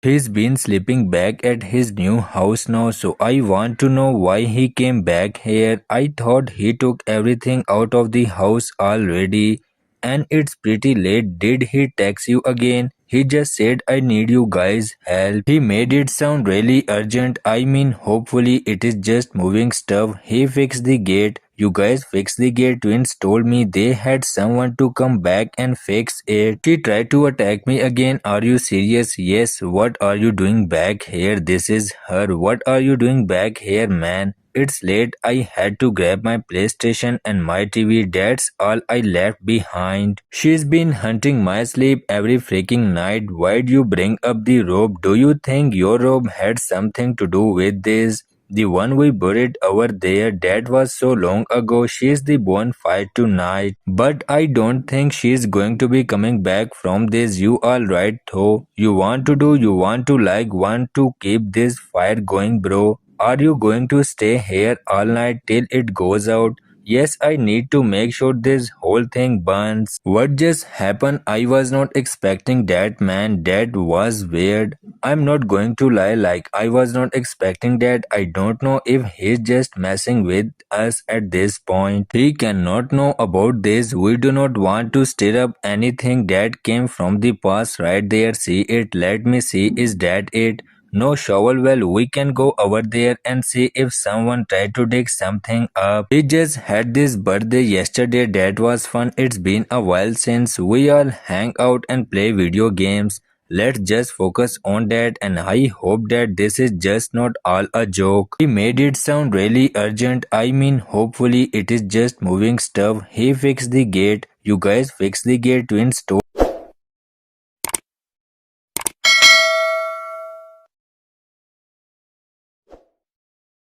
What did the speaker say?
He's been sleeping back at his new house now, so I want to know why he came back here. I thought he took everything out of the house already. And it's pretty late. Did he text you again? He just said I need you guys' help. He made it sound really urgent. I mean, hopefully it is just moving stuff. He fixed the gate. You guys fixed the gate. Twins told me they had someone to come back and fix it. She tried to attack me again. Are you serious? Yes. What are you doing back here? This is her. What are you doing back here, man? It's late. I had to grab my PlayStation and my TV. That's all I left behind. She's been hunting my sleep every freaking night. Why'd you bring up the rope? Do you think your rope had something to do with this? The one we buried over there, that was so long ago. She's the bonfire tonight. But I don't think she's going to be coming back from this. You all right though? You want to keep this fire going, bro? Are you going to stay here all night till it goes out? Yes, I need to make sure this whole thing burns. What just happened? I was not expecting that, man. That was weird. I'm not going to lie, like I was not expecting that. I don't know if he's just messing with us at this point. He cannot know about this. We do not want to stir up anything that came from the past. Right there, see it. Let me see. Is that it? No shovel. Well, we can go over there and see if someone tried to dig something up. We just had this birthday yesterday. That was fun. It's been a while since we all hang out and play video games. Let's just focus on that, and I hope that this is just not all a joke. He made it sound really urgent. I mean, hopefully it is just moving stuff. He fixed the gate. You guys fixed the gate. Twins told